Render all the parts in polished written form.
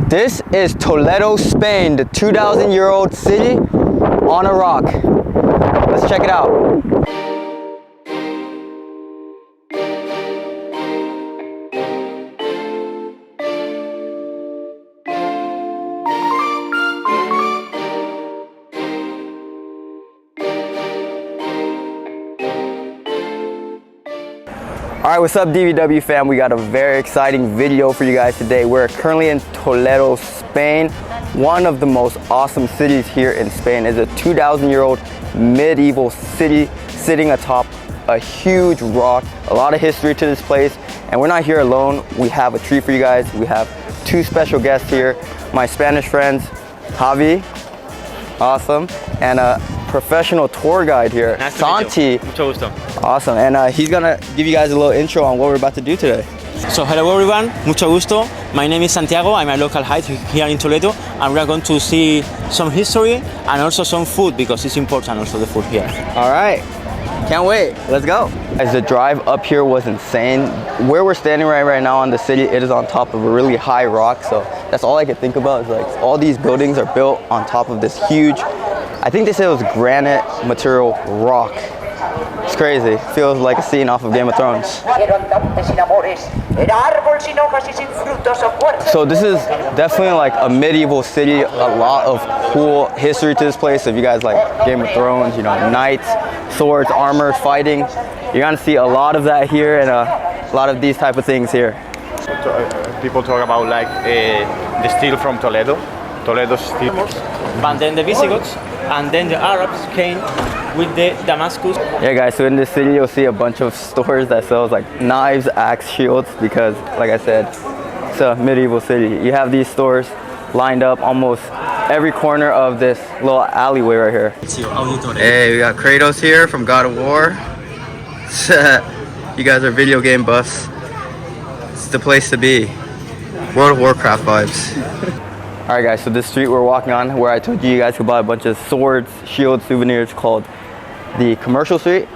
This is Toledo, Spain, the 2,000-year-old city on a rock. Let's check it out. Alright, what's up DVW fam? We got a very exciting video for you guys today. We're currently in Toledo, Spain. One of the most awesome cities here in Spain. Is a 2,000-year-old medieval city sitting atop a huge rock. A lot of history to this place. And we're not here alone. We have a treat for you guys. We have two special guests here. My Spanish friends, Javi, awesome, and a professional tour guide here, Nice Santi. Mucho gusto. Awesome, and he's gonna give you guys a little intro on what we're about to do today. So hello everyone, mucho gusto. My name is Santiago. I'm a local guide here in Toledo, and we are going to see some history and also some food because it's important also the food here. All right, can't wait. Let's go. As the drive up here was insane. Where we're standing right now in the city, it is on top of a really high rock. So that's all I could think about is like all these buildings are built on top of this huge, I think they said it was granite material rock. It's crazy. Feels like a scene off of Game of Thrones. So this is definitely like a medieval city. A lot of cool history to this place. If you guys like Game of Thrones, you know, knights, swords, armor, fighting, you're gonna see a lot of that here and a lot of these type of things here. People talk about like the steel from Toledo steel. But then the Visigoths and then the Arabs came with the Damascus. Yeah guys, so in this city you'll see a bunch of stores that sells like knives, axe, shields, because like I said, it's a medieval city. You have these stores lined up almost every corner of this little alleyway right here. Hey, we got Kratos here from God of War. You guys are video game buffs. It's the place to be. World of Warcraft vibes. Alright guys, so this street we're walking on, where I told you guys could buy a bunch of swords, shields, souvenirs, called the Commercial Street,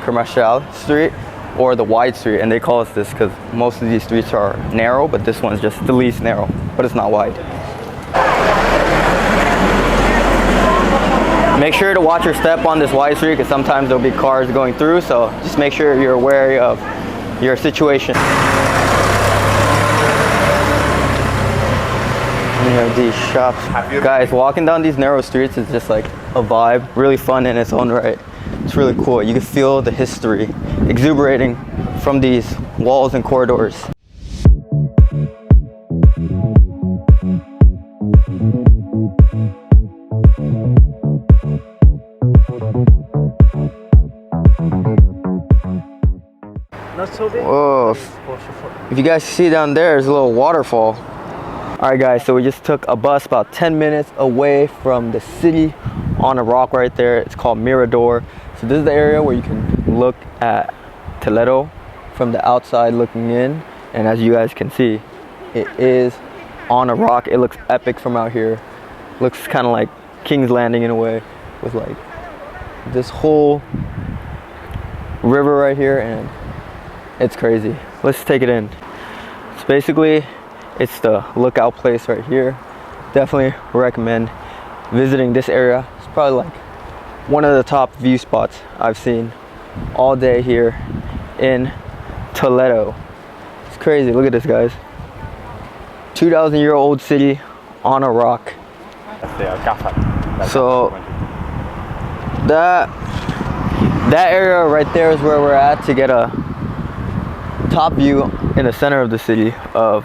Commercial Street, or the Wide Street. And they call us this because most of these streets are narrow, but this one's just the least narrow, but it's not wide. Make sure to watch your step on this wide street because sometimes there'll be cars going through, so just make sure you're wary of your situation. These shops. Guys, walking down these narrow streets is just like a vibe, really fun in its own right. It's really cool. You can feel the history exuberating from these walls and corridors. Whoa, if you guys see down there's a little waterfall. Alright guys, so we just took a bus about 10 minutes away from the city on a rock right there. It's called Mirador. So this is the area where you can look at Toledo from the outside looking in. And as you guys can see, it is on a rock. It looks epic from out here. Looks kind of like King's Landing in a way, with like this whole river right here, and it's crazy. Let's take it in. So basically, it's the lookout place right here. Definitely recommend visiting this area. It's probably like one of the top view spots I've seen all day here in Toledo. It's crazy. Look at this, guys. 2,000-year-old city on a rock. That's the Alcazar. So that area right there is where we're at to get a top view in the center of the city of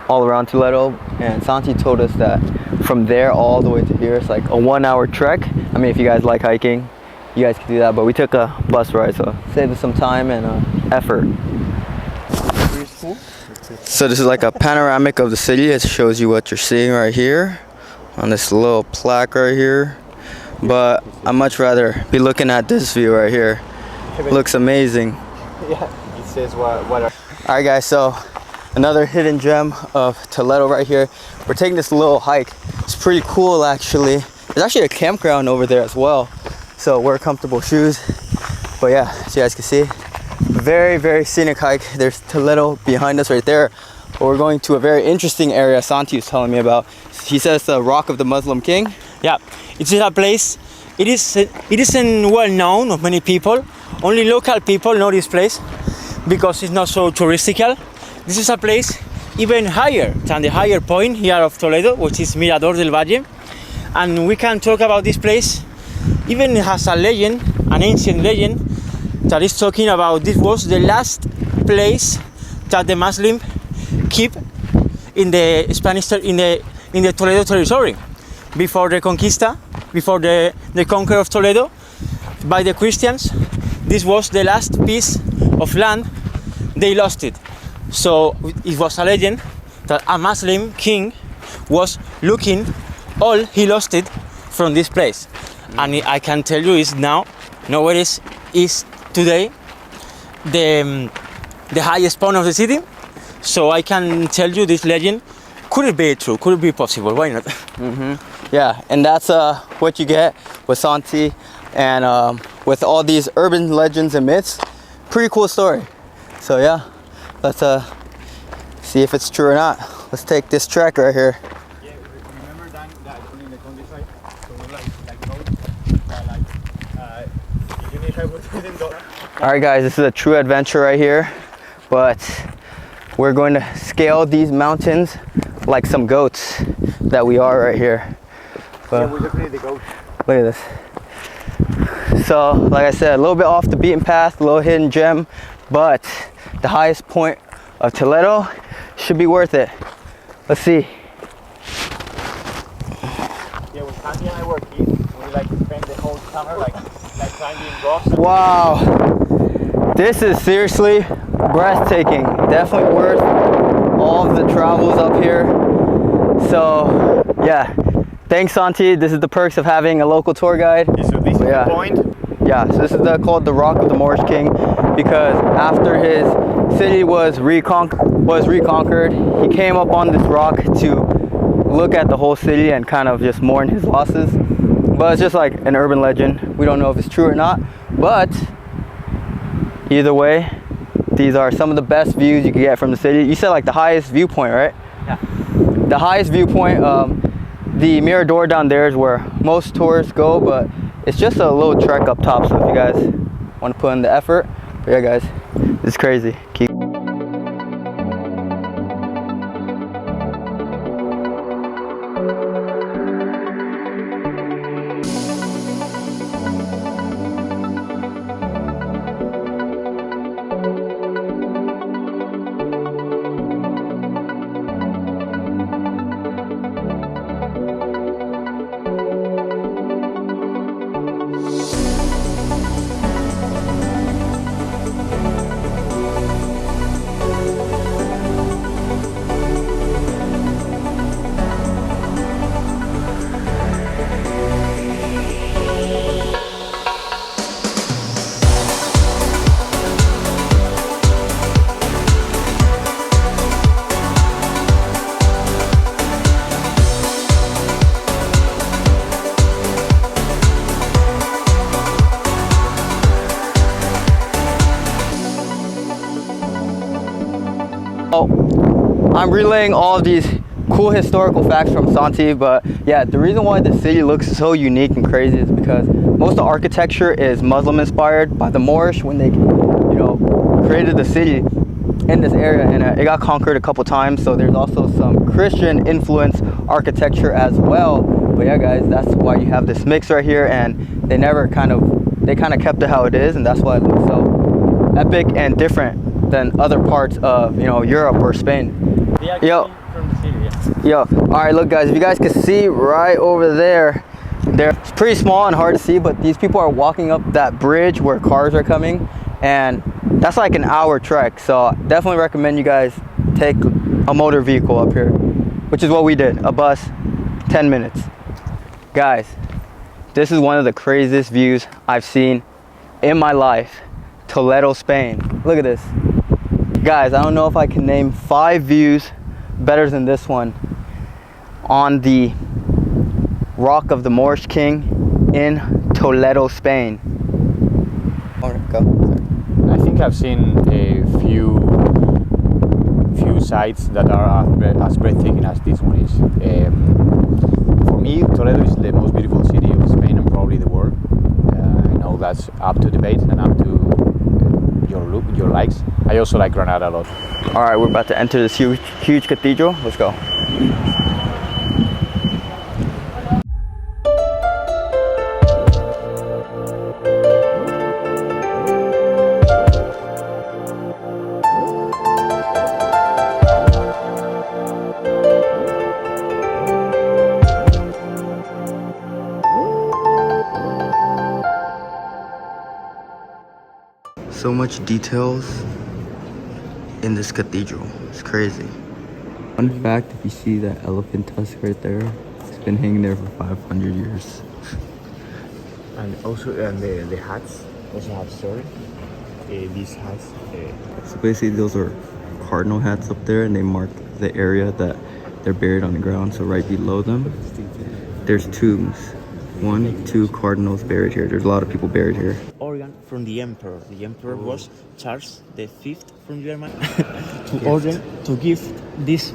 all around Toledo. And Santi told us that from there all the way to here it's like a 1-hour trek. I mean, if you guys like hiking, you guys can do that, but we took a bus ride, so saved us some time and effort. So this is like a panoramic of the city. It shows you what you're seeing right here on this little plaque right here, but I'd much rather be looking at this view right here. It looks amazing. Yeah, it says what Alright guys, so another hidden gem of Toledo right here. We're taking this little hike. It's pretty cool actually. There's actually a campground over there as well, so wear comfortable shoes. But yeah, as you guys can see, very scenic hike. There's Toledo behind us right there. But we're going to a very interesting area Santi was telling me about. He says the Rock of the Muslim King. Yeah, it is a place. It isn't well known of many people. Only local people know this place because it's not so touristical. This is a place even higher than the higher point here of Toledo, which is Mirador del Valle. And we can talk about this place. Even has a legend, an ancient legend, that is talking about this was the last place that the Muslims keep in the Spanish in the Toledo territory before the conquista, before the conquer of Toledo by the Christians. This was the last piece of land. They lost it. So it was a legend that a Muslim king was looking all he lost it from this place. And I can tell you is now where is today the highest point of the city. So I can tell you this legend. Could it be true? Could it be possible? Why not? Yeah, and that's what you get with Santi and with all these urban legends and myths. Pretty cool story. So yeah, let's see if it's true or not. Let's take this trek right here. Yeah, remember that in the countryside, so we're like you need help with $10. All right, guys, this is a true adventure right here, but we're going to scale these mountains like some goats that we are right here. But we just need the goat. look at this. So, like I said, a little bit off the beaten path, a little hidden gem, but the highest point of Toledo should be worth it. Let's see. Yeah, when Santi and I were kids, we like spend the whole summer like climbing rocks. Wow, this is seriously breathtaking. Definitely worth all of the travels up here. So yeah, thanks Santi. This is the perks of having a local tour guide. Yeah, so this is the point. Yeah, so this is called the Rock of the Moorish King, because after his city was reconquered, he came up on this rock to look at the whole city and kind of just mourn his losses. But it's just like an urban legend. We don't know if it's true or not, but either way, these are some of the best views you can get from the city. You said like the highest viewpoint, right? Yeah. The highest viewpoint, the Mirador down there is where most tourists go, but it's just a little trek up top. So if you guys want to put in the effort, but yeah guys, it's crazy. Keep I'm relaying all of these cool historical facts from Santi, but yeah, the reason why the city looks so unique and crazy is because most of the architecture is Muslim inspired by the Moorish when they, created the city in this area, and it got conquered a couple times. So there's also some Christian influence architecture as well. But yeah, guys, that's why you have this mix right here, and they kind of kept it how it is, and that's why it looks so epic and different than other parts of Europe or Spain. Yo, From the city, yeah. yo, all right, look guys, if you guys can see right over there, it's pretty small and hard to see, but these people are walking up that bridge where cars are coming, and that's like an hour trek. So definitely recommend you guys take a motor vehicle up here, which is what we did, a bus, 10 minutes. Guys, this is one of the craziest views I've seen in my life. Toledo, Spain. Look at this. Guys, I don't know if I can name 5 views better than this one on the Rock of the Moorish King in Toledo, Spain. All right, go. I think I've seen a few few sites that are as breathtaking as this one is. For me, Toledo is the most beautiful city of Spain and probably the world. I know that's up to debate and up to your likes. I also like Granada a lot. All right, we're about to enter this huge cathedral. Let's go. So much details in this cathedral. It's crazy. Fun fact, if you see that elephant tusk right there, it's been hanging there for 500 years. And also, the hats also have story. These hats. So basically those are cardinal hats up there, and they mark the area that they're buried on the ground. So right below them, there's tombs. 1, 2 cardinals buried here. There's a lot of people buried here. Organ from the emperor. The emperor was Charles V from Germany to give this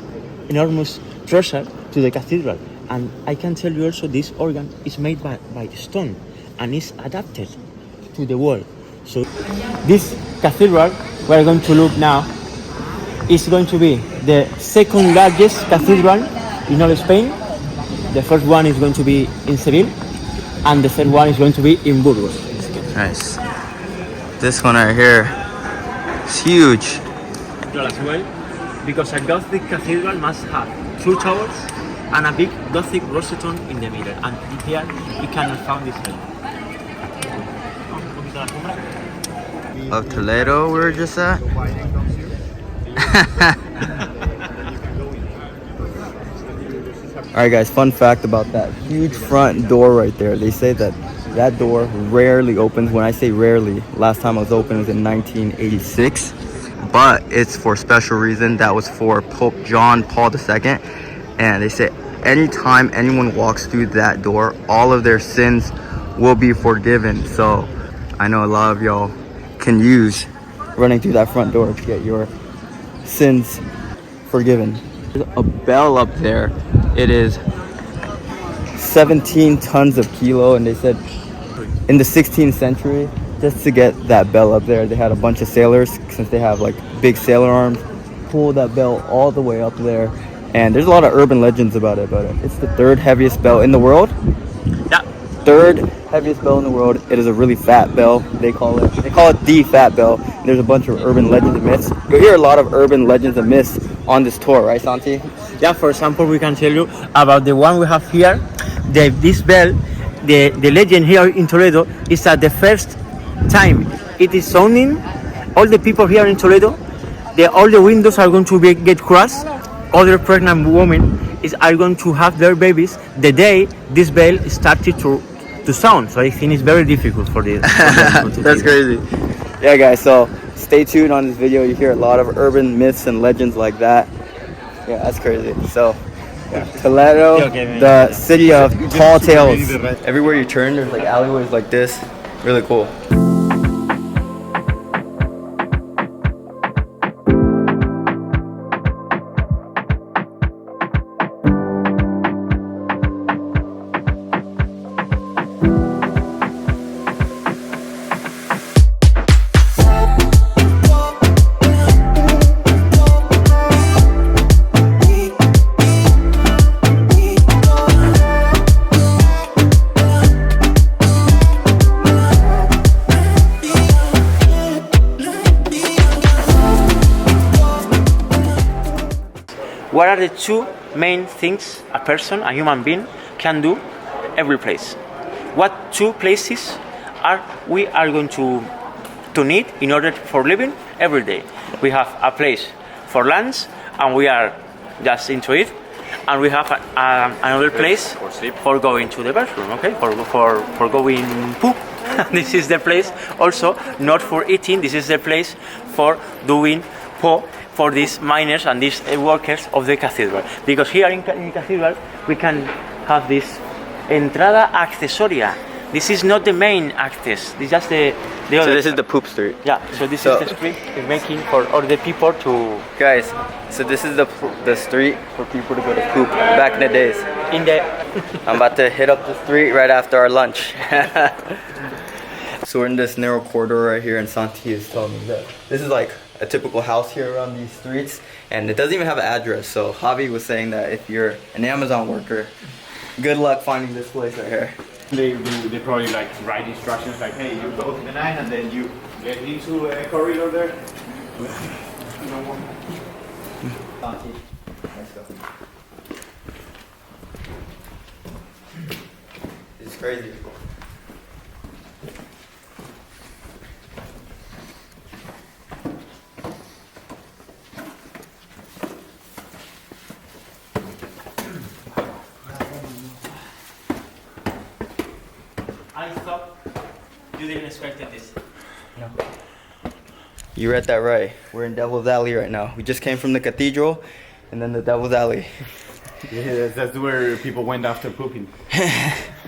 enormous treasure to the cathedral. And I can tell you also this organ is made by stone and is adapted to the wall. So this cathedral we are going to look now is going to be the second largest cathedral in all Spain. The first one is going to be in Seville, and the third one is going to be in Burgos. Nice. This one right here is huge. As well, because a Gothic cathedral must have 2 towers and a big Gothic rosette in the middle. And here we cannot find this one. Of Toledo, we were just at. Alright guys, fun fact about that huge front door right there. They say that door rarely opens. When I say rarely, last time it was open was in 1986. But it's for special reason. That was for Pope John Paul II. And they say anytime anyone walks through that door, all of their sins will be forgiven. So I know a lot of y'all can use running through that front door to get your sins forgiven. There's a bell up there. It is 17 tons of kilo, and they said in the 16th century, just to get that bell up there, they had a bunch of sailors, since they have like big sailor arms, pull that bell all the way up there. And there's a lot of urban legends about it, but it's the 3rd heaviest bell in the world. Yeah. 3rd heaviest bell in the world. It is a really fat bell. They call it the fat bell. And there's a bunch of urban legends and myths. You'll hear a lot of urban legends and myths on this tour, right, Santi? Yeah, for example, we can tell you about the one we have here. This bell, the legend here in Toledo is that the first time it is sounding, all the people here in Toledo, all the windows are going to get crushed. Other pregnant women are going to have their babies the day this bell started to sound. So I think it's very difficult for this. That's crazy. Yeah, guys, so stay tuned on this video. You hear a lot of urban myths and legends like that. Yeah, that's crazy. So, yeah, Toledo, the city of tall tales. Everywhere you turn, there's like alleyways like this. Really cool. What are the 2 main things a person, a human being, can do every place? What 2 places we are going to need in order for living every day? We have a place for lunch, and we are just into it, and we have another place for going to the bathroom, okay? For going poop. This is the place also not for eating. This is the place for doing poo for these miners and these workers of the cathedral. Because here in the cathedral we can have this entrada accesoria. This is not the main access. This is just the So other. this is the poop street. Yeah. So this So- is the street is making for all the people to Guys, so this is the street for people to go to poop back in the days. in the. I'm about to hit up the street right after our lunch. So we're in this narrow corridor right here, and Santi is telling me that this is like a typical house here around these streets, and it doesn't even have an address. So Javi was saying that if you're an Amazon worker, good luck finding this place right here. They probably like write instructions like, hey, you go to the 9 and then you get into a corridor there. Santi, let's go. It's crazy. I thought you didn't expect this. You read that right. We're in Devil's Alley right now. We just came from the cathedral and then the Devil's Alley. Yeah, that's where people went after pooping.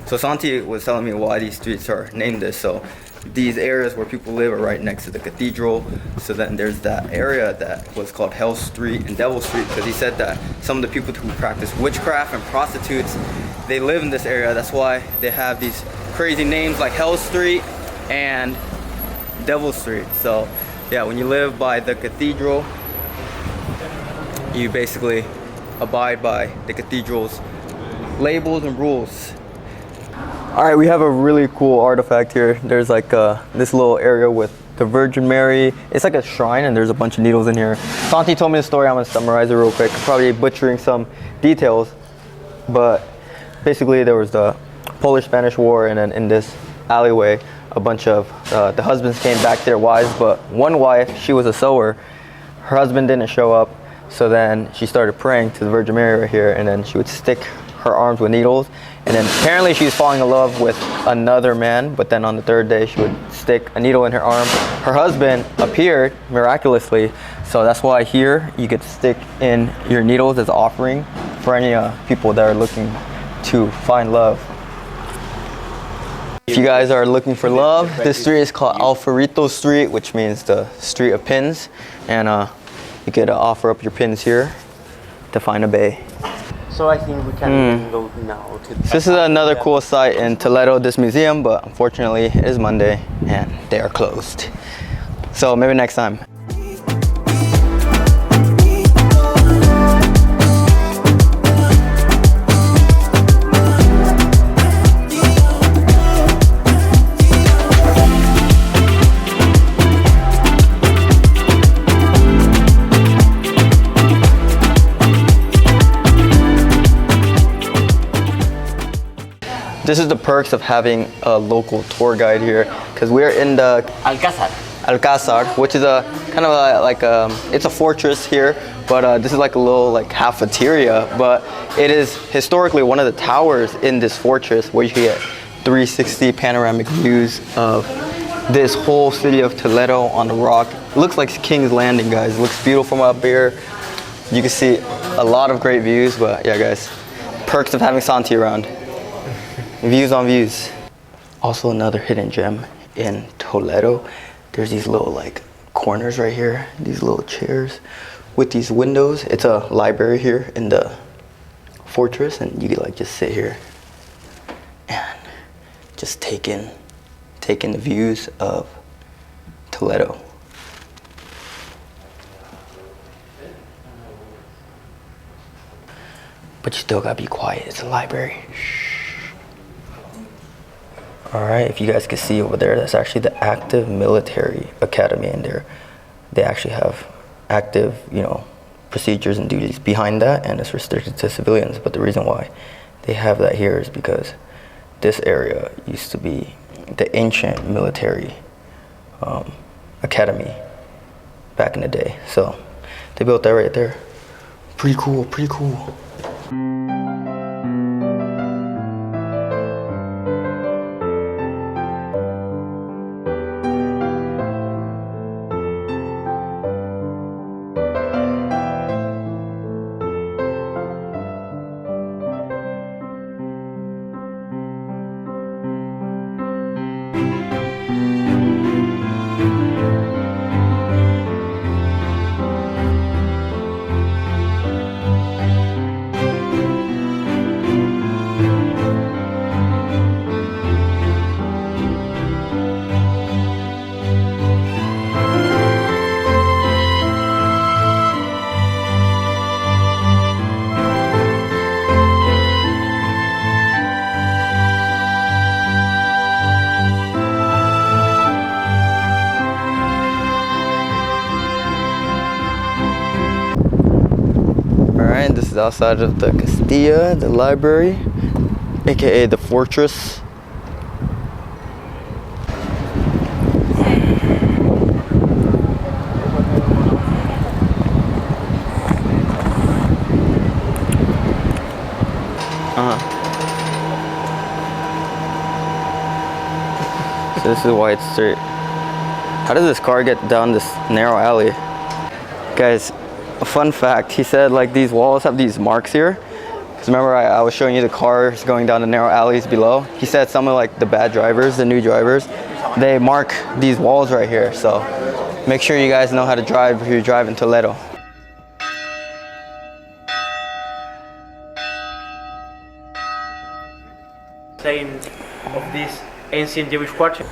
So Santi was telling me why these streets are named this. So these areas where people live are right next to the cathedral. So then there's that area that was called Hell Street and Devil Street, because he said that some of the people who practice witchcraft and prostitutes, they live in this area. That's why they have these crazy names like Hell Street and Devil Street. So yeah, when you live by the cathedral, you basically abide by the cathedral's labels and rules. All right, we have a really cool artifact here. There's like this little area with the Virgin Mary. It's like a shrine and there's a bunch of needles in here. Santi told me the story. I'm gonna summarize it real quick. Probably butchering some details, but basically there was the Polish-Spanish War, and then in this alleyway, a bunch of the husbands came back to their wives, but one wife, she was a sewer. Her husband didn't show up, so then she started praying to the Virgin Mary right here, and then she would stick her arms with needles, and then apparently she was falling in love with another man, but then on the third day she would stick a needle in her arm. Her husband appeared miraculously, so that's why here you could stick in your needles as an offering for any people that are looking to find love. If you guys are looking for love, this street is called Alfarito Street, which means the street of pins, and you could offer up your pins here to find a bae. So I think we can go now to. So this is another cool site in Toledo, this museum, but unfortunately it is Monday and they are closed. So maybe next time. This is the perks of having a local tour guide here, because we're in the Alcazar, which is a kind of it's a fortress here, but this is like a little like cafeteria, but it is historically one of the towers in this fortress where you can get 360 panoramic views of this whole city of Toledo on the rock. It looks like King's Landing, guys. It looks beautiful from up here. You can see a lot of great views, but yeah, guys, perks of having Santi around. Views on views. Also another hidden gem in Toledo. There's these little like corners right here, these little chairs with these windows. It's a library here in the fortress, and you could like just sit here and just take in the views of Toledo. But you still gotta be quiet, it's a library. Shh. All right, if you guys can see over there, that's actually the active military academy in there. They actually have active, procedures and duties behind that, and it's restricted to civilians. But the reason why they have that here is because this area used to be the ancient military academy back in the day. So they built that right there. Pretty cool, pretty cool. is outside of the Castilla, the library, aka the fortress. So this is why it's straight. How does this car get down this narrow alley? Guys, a fun fact, he said like these walls have these marks here. Because remember I was showing you the cars going down the narrow alleys below? He said some of like the bad drivers, the new drivers, they mark these walls right here. So make sure you guys know how to drive if you drive in Toledo. Saying of this ancient Jewish quarter.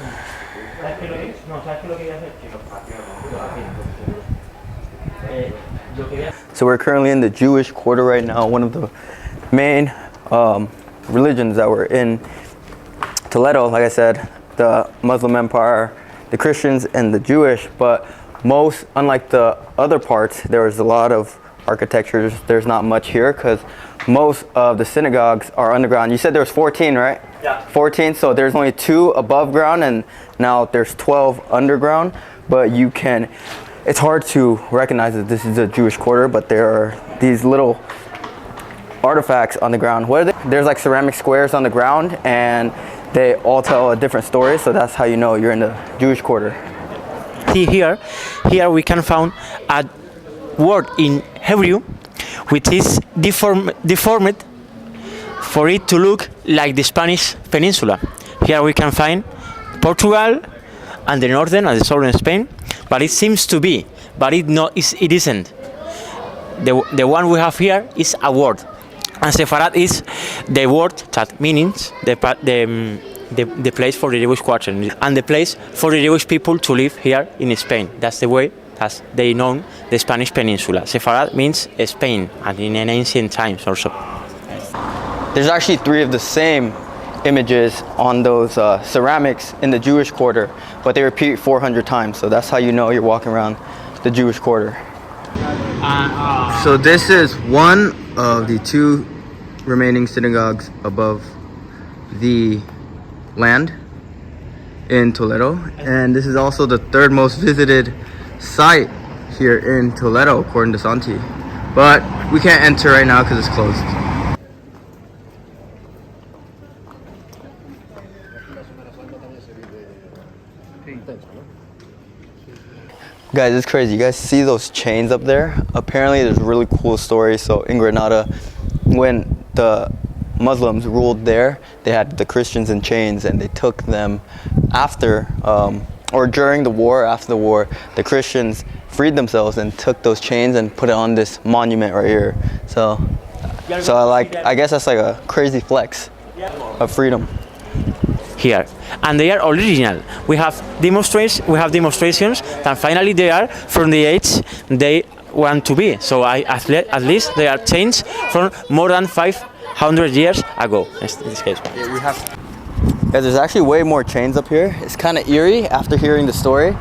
So we're currently in the Jewish quarter right now, one of the main religions that were in Toledo. Like I said, the Muslim Empire, the Christians, and the Jewish. But most, unlike the other parts, there was a lot of architectures. There's not much here because most of the synagogues are underground. You said there was 14, right? Yeah. 14, so there's only 2 above ground and now there's 12 underground. But you can, it's hard to recognize that this is a Jewish quarter, but there are these little artifacts on the ground. What are they? There's like ceramic squares on the ground and they all tell a different story, so that's how you know you're in the Jewish quarter. Here we can find a word in Hebrew which is deformed for it to look like the Spanish peninsula. Here we can find Portugal and the northern and the southern Spain, but it seems to be, but it isn't. The one we have here is a word, and Sepharad is the word that means the place for the Jewish quarter and the place for the Jewish people to live here in Spain. That's the way as they know the Spanish peninsula. Sepharad means Spain, and in ancient times also. There's actually 3 of the same images on those ceramics in the Jewish quarter, but they repeat 400 times, so that's how you know you're walking around the Jewish quarter. So this is one of the 2 remaining synagogues above the land in Toledo, and this is also the 3rd most visited site here in Toledo according to Santi, but we can't enter right now because it's closed. Guys, it's crazy. You guys see those chains up there? Apparently there's a really cool story. So in Granada, when the Muslims ruled there, they had the Christians in chains, and they took them after or during the war. After the war, the Christians freed themselves and took those chains and put it on this monument right here. So I guess that's like a crazy flex of freedom. Here, and they are original. We have demonstrations that finally they are from the age they want to be. So at least they are changed from more than 500 years ago. In this case, Yeah, there's actually way more chains up here. It's kind of eerie after hearing the story,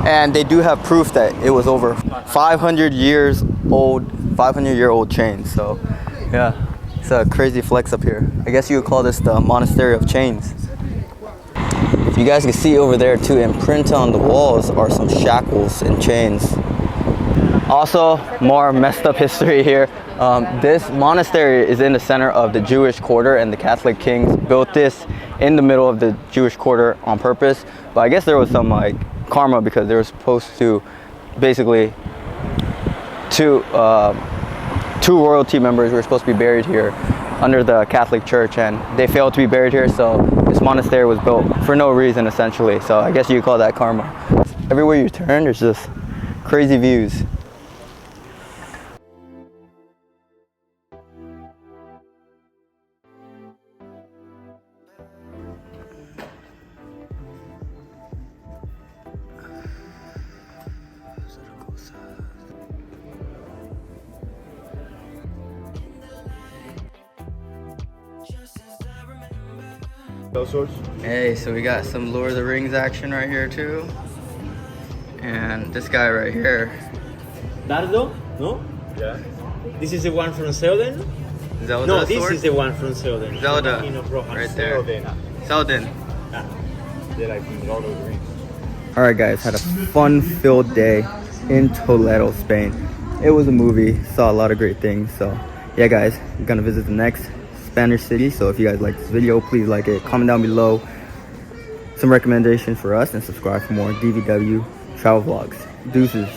and they do have proof that it was over 500 years old, 500-year-old chains. So yeah, it's a crazy flex up here. I guess you would call this the monastery of chains. If you guys can see over there too, imprinted on the walls are some shackles and chains. Also, more messed up history here. This monastery is in the center of the Jewish quarter, and the Catholic kings built this in the middle of the Jewish quarter on purpose. But I guess there was some like karma, because they were supposed to basically two royalty members were supposed to be buried here under the Catholic Church, and they failed to be buried here, so this monastery was built for no reason essentially. So I guess you could call that karma. Everywhere you turn, there's just crazy views. Hey, so we got some Lord of the Rings action right here too. And this guy right here. Dardo? No? Yeah. This is the one from Zelda. Zelda No, this sword? is the one from Zelda. Zelda. King of Rohan. Right there. Zelda. Zelda. They're like from Lord of the Rings. All right, guys, had a fun-filled day in Toledo, Spain. It was a movie, saw a lot of great things. So, yeah, guys, we're gonna visit the next Spanish city. So, if you guys like this video, please like it. Comment down below some recommendations for us and subscribe for more DVW travel vlogs. Deuces.